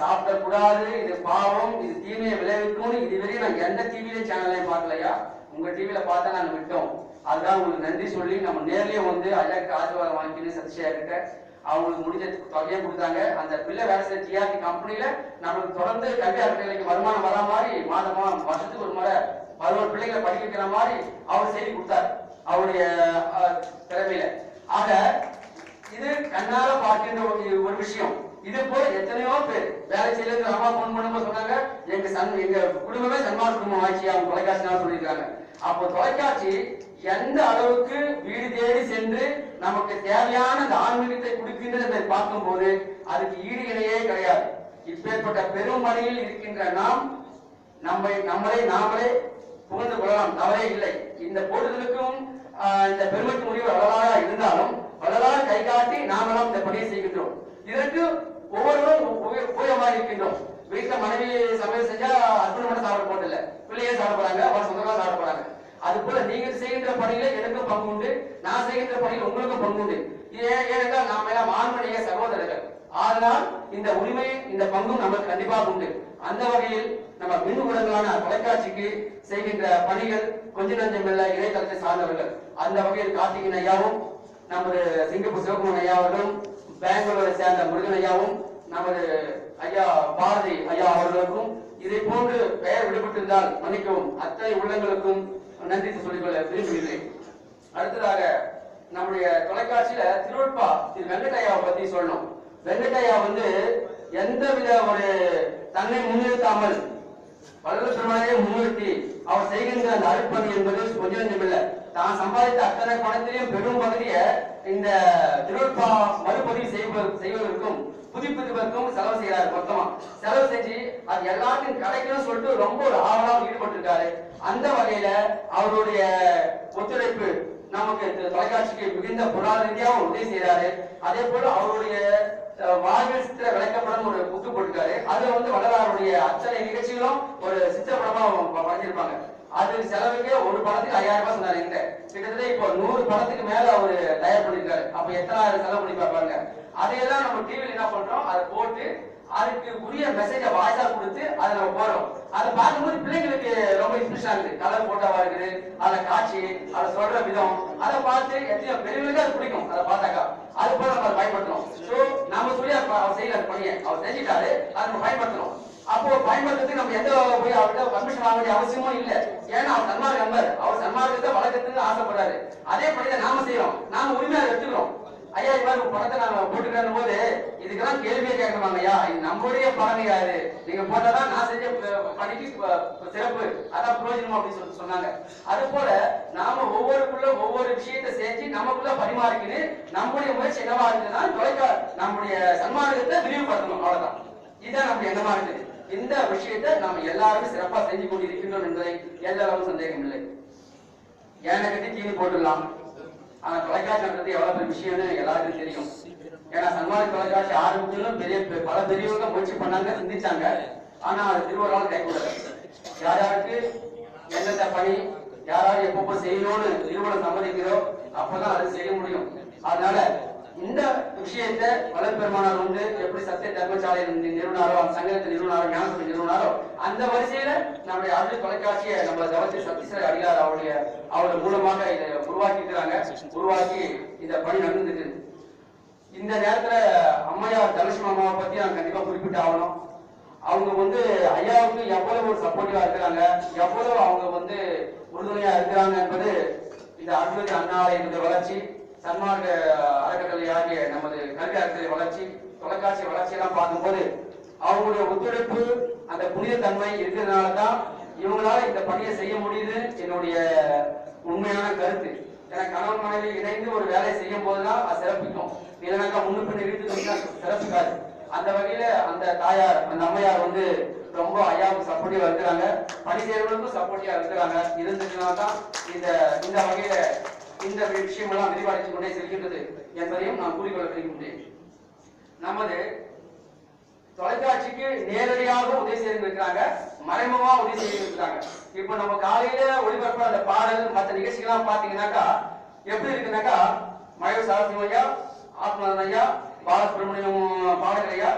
சாப்பிடக்கூடாது, இது பாவம், இது தீமையை விளைவிக்கும்னு இதுவரையும் நான் எந்த டிவியில சேனலையும் பார்க்கலையா, உங்க டிவியில பார்த்தா நாங்க விட்டோம். அதுதான் உங்களுக்கு நன்றி சொல்லி நம்ம நேர்லயே ஐயாக்கு ஆசீர்வாதம் வாங்கிட்டு சத்தியா இருக்க அவங்களுக்கு முடிஞ்ச தொகையை கொடுத்தாங்க. அந்த பிள்ளை வேலை செய்ய டிஆர்டி கம்பெனில நம்மளுக்கு தொடர்ந்து கல்வி அறநிலைக்கு வருமானம் வரா மாதிரி மாதமா வருஷத்துக்கு ஒரு முறை 11 பிள்ளைகளை படிக்க வைக்கிற மாதிரி அவர் செய்தி கொடுத்தார் அவருடைய திறமையில. ஆக இது கண்ணால பார்க்கின்ற ஒரு விஷயம். இது போல எத்தனையோ பேர் வேலை செய்யறது. அம்மா போன் பண்ணும்போது சொன்னாங்க, எங்க குடும்பமே சன்மார்க்க குடும்பம் ஆட்சி அவங்க தொலைக்காட்சினால சொல்லியிருக்காங்க. அப்போ தொலைக்காட்சி எந்த அளவுக்கு வீடு தேடி சென்று நமக்கு தேவையான அந்த ஆன்மீகத்தை கொடுக்கின்றது என்பதை பார்க்கும் போது அதுக்கு ஈடு இணையே கிடையாது. இப்பேற்பட்ட பெருமணியில் இருக்கின்ற நாம் நம்மளே நாமளே புகழ்ந்து கொள்ளலாம், தவறே இல்லை. இந்த போட்டுதலுக்கும் இந்த பெருமைக்கு முடிவு வளராக இருந்தாலும் வளராக கை காட்டி நாமெல்லாம் இந்த பணியை செய்கின்றோம். இதற்கு ஒவ்வொருவரும் உபயோகமா இருக்கின்றோம். வீட்டுல மனைவி சமையல் செஞ்சா ஹஸ்பண்ட் மட்டும் சாப்பிட போதில்லை, பிள்ளையே சாப்பிட போறாங்க, அவர் சொந்தமா சாப்பிட போறாங்க. அது போல நீங்க செய்கின்ற பணியில எனக்கும் பங்கு உண்டு, நான் செய்கின்ற பணியில் உங்களுக்கும் பங்கு உண்டு. ஏனென்றால் நாம எல்லாம் ஆண்மனைய சகோதரர்கள். அதனால் இந்த உரிமை இந்த பங்கும் நமக்கு கண்டிப்பாக உண்டு. அந்த வகையில் நம்ம மின் ஊடகங்களான தொலைக்காட்சிக்கு செய்கின்ற பணிகள் கொஞ்ச நஞ்சமில்ல இணையதளத்தை சார்ந்தவர்கள். அந்த வகையில் கார்த்திகேயன் ஐயாவும் நமது சிங்கப்பூர் சிவகுமார் ஐயா அவர்களும் பெங்களூரை சேர்ந்த முருகன் ஐயாவும் நமது ஐயா பாரதி ஐயா அவர்களுக்கும் இதை போன்று பெயர் விடுபட்டிருந்தால் மன்னிக்கவும் அத்தனை உள்ளங்களுக்கும் நன்றி சொல்லிக்கொள்ள விரும்புகிறேன். அடுத்ததாக நம்முடைய தொலைக்காட்சியில திருவட்பா திரு வெங்கட்டையாவை பத்தி சொல்லணும். வெங்கட்டையா எந்தவித ஒரு தன்னை முன்னிறுத்தாமல் பல்வேறு முன்னிறுத்தி அவர் செய்கின்ற அந்த அருட்பணி என்பது கொஞ்சம் நஞ்சமில்லை. தான் சம்பாதித்த அத்தனை பணத்திலையும் பெரும் பகுதியை இந்த திருவட்பா மறுபதிவு செய்வதற்கும் புதுப்பிப்பதற்கும் செலவு செய்யறாரு. மொத்தமா செலவு செஞ்சு அது எல்லாத்தையும் கிடைக்கணும்னு சொல்லிட்டு ரொம்ப ஒரு ஆவலாக ஈடுபட்டிருக்காரு. அந்த வகையில அவருடைய ஒத்துழைப்பு நமக்கு தொலைக்காட்சிக்கு மிகுந்த பொருளாதார ரீதியாகவும் உதவி செய்யறாரு. அதே போல அவருடைய வாழ்வில் சித்திர விளக்கப்படம் ஒரு புக்கு போட்டிருக்காரு. அதுல வள்ளலாருடைய அத்தனை நிகழ்ச்சிகளும் ஒரு சித்திரப்படமா படைச்சிருப்பாங்க. அது செலவுக்கு ஒரு படத்துக்கு 5000 ரூபாய் சொன்னாரு. எங்க கிட்டத்தட்ட இப்போ 100 படத்துக்கு மேல அவரு தயார் பண்ணிருக்காரு. அப்ப எத்தனை செலவு பண்ணி பார்ப்பாங்க. அதையெல்லாம் நம்ம டிவில என்ன பண்றோம், அதை போட்டு அதுக்கு உரிய மெசேஜ வாய்ஸா கொடுத்து அதை நம்ம போறோம். அதை பார்க்கும்போது பிள்ளைங்களுக்கு ரொம்ப இன்ட்ரெஸ்டா இருக்குது. கலர் போட்டோவா இருக்குது, அதை காட்சி, அதை சொல்ற விதம், அதை பார்த்து எத்தனையோ பெரியவங்களுக்கு அது பிடிக்கும். அதை பார்த்தாக்கா அது போல நம்ம அதை பயன்படுத்தணும். சோ நாம சொல்லி அவர் செய்யல பணியை அவர் செஞ்சுட்டாரு, அதை நம்ம பயன்படுத்தணும். அப்போ பயன்படுத்துறதுக்கு நம்ம எந்த போய் அவர்கிட்ட பர்மிஷன் வாங்க வேண்டிய அவசியமும் இல்லை. ஏன்னா அவர் சன்மார்க்க நம்பர், அவர் சன்மார்க்கத்தை வளர்க்கறதுக்கு ஆசைப்படுறாரு. அதே பணியை நாம செய்யறோம், நாம உரிமையா எடுத்துக்கிறோம். ஐயா இவ்வாறு படத்தை நாங்க போட்டுக்கிற போது இதுக்கெல்லாம் கேள்வியே கேட்கணுமாங்க. ஐயா இது நம்மளுடைய படம் யாரு, நீங்க போட்டதான் நான் செஞ்ச பணிக்கு சிறப்பு, அதான் பிரயோஜனம் அப்படின்னு சொன்னாங்க. அது போல நாம ஒவ்வொருக்குள்ள ஒவ்வொரு விஷயத்தை செஞ்சு நமக்குள்ள பரிமாறிக்கின்னு நம்முடைய முயற்சி என்னவா இருக்குன்னா நம்முடைய சன்மார்க்கத்தை விரிவுபடுத்தணும். அவ்வளவுதான், இதுதான் நம்ம எண்ணமா இருக்குது. இந்த விஷயத்தை நாம எல்லாருமே சிறப்பா செஞ்சு கொண்டு இருக்கின்றோம் என்பதை எல்லாரும் சந்தேகம் இல்லை. ஏனை கட்டி தீனி போட்டுடலாம், ஆனா தொலைக்காட்சி நடத்துறது எவ்வளவு பெரிய விஷயம்னு எல்லாருக்கும் தெரியும். ஏன்னா சன்மார்க்க தொலைக்காட்சி ஆரம்பிக்கணும் பல பெரியவங்க முயற்சி பண்ணாங்க, சிந்திச்சாங்க. ஆனா அது திருவள்ளால் கைகூடல. யார் யாருக்கு எந்தெந்த பணி யாராவது எப்பப்போ செய்யணும்னு நிறுவனம் சம்மதிக்கிறோ அப்பதான் அது செய்ய முடியும். அதனால இந்த விஷயத்தை வளர்பெருமானார் எப்படி சத்திய தர்மசாலை நிறுவனாரோ, அந்த சங்கத்தை நிறுவனாரோ, ஞானசபை நிறுவனாரோ, அந்த வரிசையில நம்முடைய அருள் தொலைக்காட்சியை நம்ம தவத்தி சத்தீஸ்வர அடியார் அவருடைய மூலமாக இதை உருவாக்கி இந்த பணி நடந்துருக்கு. இந்த நேரத்துல அம்மையார் தனுஷ்மா அம்மாவை பத்தி நான் கண்டிப்பா குறிப்பிட்டு ஆகணும். அவங்க ஐயாவுக்கு எவ்வளவு ஒரு சப்போர்ட்டிவா இருக்கிறாங்க, எவ்வளவு அவங்க உறுதுணையா இருக்கிறாங்க என்பது இந்த அருள்வதி அண்ணாலயத்தினுடைய வளர்ச்சி, சன்மார்க்க அறக்கட்டளை ஆகிய நமது கல்வி அறக்கட்டளை வளர்ச்சி, தொலைக்காட்சி வளர்ச்சி எல்லாம் பார்க்கும்போது அவங்களுடைய ஒத்துழைப்பு, அந்த புனித தன்மை இருக்கிறதுனாலதான் இவங்களால இந்த பணியை செய்ய முடியுது என்னுடைய உண்மையான கருத்து. ஏன்னா கணவன் மனைவி இணைந்து ஒரு வேலையை செய்யும் போதுதான் அது சிறப்பிக்கும். இல்லைனாக்கா முன்னுப்பின் இழுத்து சிறப்பிக்காது. அந்த வகையில அந்த தாயார், அந்த அம்மையார் ரொம்ப ஐயாவுக்கு சப்போர்ட்டிவா இருக்கிறாங்க, பணி செய்யறவங்களுக்கும் சப்போர்ட்டிவா இருக்கிறாங்க. இருந்ததுனால்தான் இந்த வகையில இந்த விஷயம் எல்லாம் விரிவடைந்து கொண்டே செல்கின்றது என்பதையும் நான் கூறிக்கொள்ள விரும்புகிறேன். நமது தொலைக்காட்சிக்கு நேரடியாக உதவி செய்திருக்கிறாங்க, மறைமுகமா உதவி செய்திருக்கிறாங்க. இப்ப நம்ம காலையில ஒளிபரப்புற அந்த பாடல் மற்ற நிகழ்ச்சிகள்லாம் பாத்தீங்கன்னாக்கா எப்படி இருக்குனாக்கா மயூர் சாரசிவம் ஐயா, ஆத்மநாதன் ஐயா, பாலசுப்ரமணியம் பாடகர் ஐயா,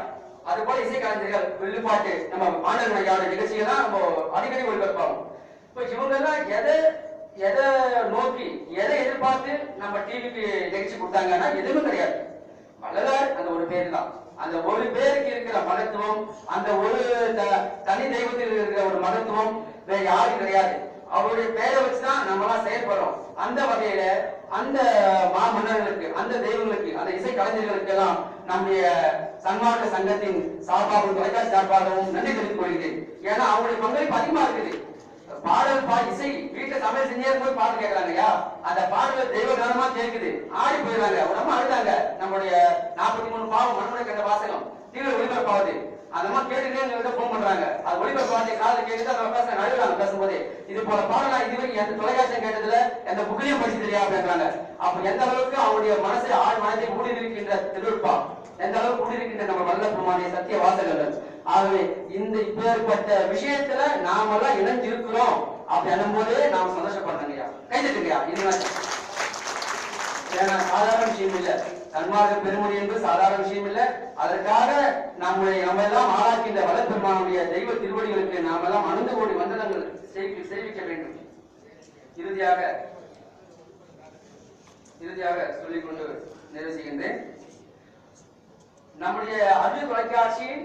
அது போல இசை கலைஞர்கள் வில்லுப்பாட்டு நம்ம பாண்டவன் ஐயாவோட நிகழ்ச்சிகள்லாம் நம்ம அடிக்கடி ஒளிபரப்பாகும். இப்ப இவங்க எல்லாம் எதை நோக்கி எதை எதிர்பார்த்து நம்ம டிவிக்கு நிகழ்ச்சி கொடுத்தாங்கன்னா எதுவும் கிடையாது. வள்ளலார் அந்த ஒரு பேர் தான். அந்த ஒரு பேருக்கு இருக்கிற மகத்துவம், அந்த ஒரு தனி தெய்வத்தில் இருக்கிற ஒரு மகத்துவம் வேற யாரும் கிடையாது. அவருடைய பெயரை வச்சுதான் நம்ம எல்லாம் செயல்படுறோம். அந்த வகையில அந்த மாமன்னர்களுக்கு, அந்த தெய்வங்களுக்கு, அந்த இசை கலைஞர்களுக்கு எல்லாம் நம்முடைய சன்மார்க்க சங்கத்தின் சார்பாகவும் தொலைக்காட்சி சார்பாகவும் நன்றி தெரிவித்துக் கொள்கிறேன். ஏன்னா அவங்களுடைய பங்களிப்பு அதிகமா இருக்குது. பாடல் இசை வீட்டுல சமையல் செஞ்சே போய் பாட்டு கேட்கறாங்கய்யா, அந்த பாடல் தெய்வ காரணமா கேட்குது, ஆடி போயிடுறாங்க, உடம்பு அழுதாங்க. நம்முடைய 43 பாவம் மண்முறை கண்ட வாசகம் டிவியில் ஒளிபரப்பாகுது. அந்த மாதிரி கேட்டுட்டே எங்ககிட்ட போன் பண்றாங்க. அது ஒளிபரப்பு வார்த்தை காதல கேட்டு அந்த பேச நடுவாங்க. பேசும்போது இது போல பாடலாம் இதுவரைக்கும் எந்த தொலைக்காட்சியும் கேட்டதுல எந்த புக்லையும் படிச்சு தெரியா அப்படின்றாங்க. அப்ப எந்த அளவுக்கு அவனுடைய மனசை ஆழ் மனதை ஊடுருவிக்கின்ற திருவிழா, எந்த அளவுக்கு ஊடுருவிக்கின்ற நம்ம வல்லபெருமானுடைய சத்திய வாசகங்கள். ஆகவே இந்த இப்பேற்பட்ட விஷயத்துல நாமெல்லாம் இணைஞ்சிருக்கிறோம் அப்படி அனும்போதே நாம் சந்தோஷப்படுறோங்கய்யா. கைதட்டுங்கய்யா. இதுதான் சாதாரண விஷயம் இல்ல. சன்மார்க்க பெருமொழி என்பது சாதாரண விஷயம் இல்ல. அதற்காக நம்ம எல்லாம் ஆளாக்கின்ற வல்லபெருமானுடைய தெய்வ திருவடிகளுக்கு நாம் எல்லாம் அணுந்து கோடி வந்தனங்கள் செய்விக்க வேண்டும். இறுதியாக சொல்லிக்கொண்டு நிறைவு செய்கின்றேன். நம்முடைய அருள் தொலைக்காட்சியின்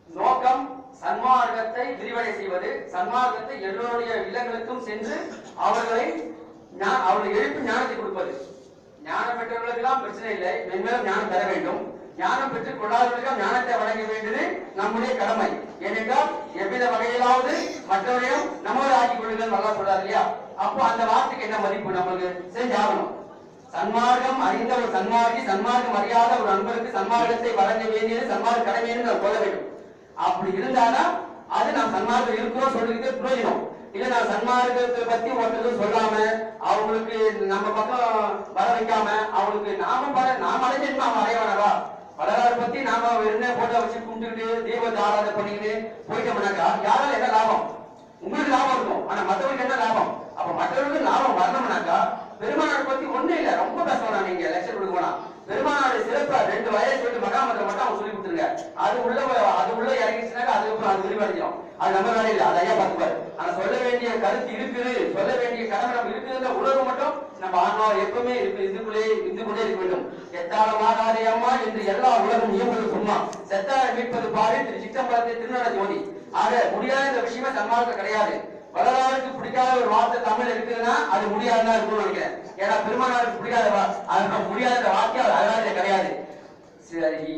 நோக்கம் சன்மார்க்கத்தை விரிவடை செய்வது, சன்மார்க்கத்தை எல்லோருடைய இல்லங்களுக்கும் சென்று அவர்களை எழுப்பி ஞானத்தை கொடுப்பது. ஞானம் பெற்றவர்களுக்கு எல்லாம் பிரச்சனை இல்லை, மென்மேலும் ஞானம் பெற வேண்டும். ஞானம் பெற்றுக் கொள்ளாதவர்களுக்கு ஞானத்தை வழங்க வேண்டியது நம்முடைய கடமை. ஏனென்றால் எவ்வித வகையிலாவது மற்றவரையும் நம்மோடு ஆக்கிக் கொள்ளுங்கள் நல்லா சொல்றாரு இல்லையா? அப்போ அந்த வார்த்தைக்கு என்ன மதிப்பு நம்மளுக்கு செஞ்சாகணும். சன்மார்க்கம் அறிந்த ஒரு சன்மார்க்கி, சன்மார்க்கம் அறியாத ஒரு நண்பருக்கு சன்மார்க்கத்தை வழங்க வேண்டியது சன்மார்க்க கடமை என்று நாம் சொல்ல வேண்டும். அப்படி இருந்தாதான் அது நாம் சன்மார்க்கம் இருக்கிறோம் சொல்லிட்டு பிரயோஜனம் இல்ல. நான் சன்மார்க்கத்தை பத்தி ஒருத்தருக்கு சொல்லாம அவங்களுக்கு நம்ம பக்கம் வர வைக்காம அவங்களுக்கு நாம அடைஞ்சிருக்கோம் அவன் அடையவானவா வரலாறு பத்தி நாம என்ன போட்டோ வச்சு கும்பிட்டுக்கிட்டு தெய்வத்தை ஆராதனை பண்ணிக்கிட்டு போயிட்டோம்னாக்கா யாரால என்ன லாபம்? உங்களுக்கு லாபம் இருக்கும், ஆனா மற்றவங்களுக்கு என்ன லாபம்? அப்ப மற்றவர்களுக்கு லாபம் வரணும்னாக்கா பெருமானார் பத்தி ஒண்ணும் இல்ல, ரொம்ப பேசணும். நீங்க லெக்சர் கொடுக்க போனா பெருமானாருடைய சிறப்பா 2 வயசு சொல்லிட்டு மகாமந்திரம் மட்டும் அவங்க சொல்லி கொடுத்துருங்க. அது உள்ள இறங்கிச்சுனாக்கா அதுக்கப்புறம் அது விரிவடைஞ்சிடும். அது நம்ம வேலை இல்லை, அது ஐயா பார்த்துப்பாரு. ஆனா சொல்ல வேண்டிய கருத்து இருக்குது, சொல்ல வேண்டிய கடமை நம்ம இருக்குதுன்ற உணர்வு மட்டும் நம்ம ஆன்மா எப்பவுமே இருந்து கொண்டே இருக்க வேண்டும். எத்தாளமாகாதே அம்மா என்று எல்லா உலகம் இயம்பது சும்மா செத்தாரை மீட்பது பாரு திரு சிற்றம்பலத்தை திருநட ஜோதி. ஆக முடியாத இந்த விஷயமே சன்மார்க்கம் கிடையாது. வரலாறுக்கு பிடிக்காத ஒரு வார்த்தை தமிழ் இருக்குதுன்னா அது முடியாதுதான் இருக்கும்னு நினைக்கிறேன். ஏன்னா பெருமானாருக்கு பிடிக்காத முடியாத வார்த்தை அது அழகாக கிடையாது. சரி.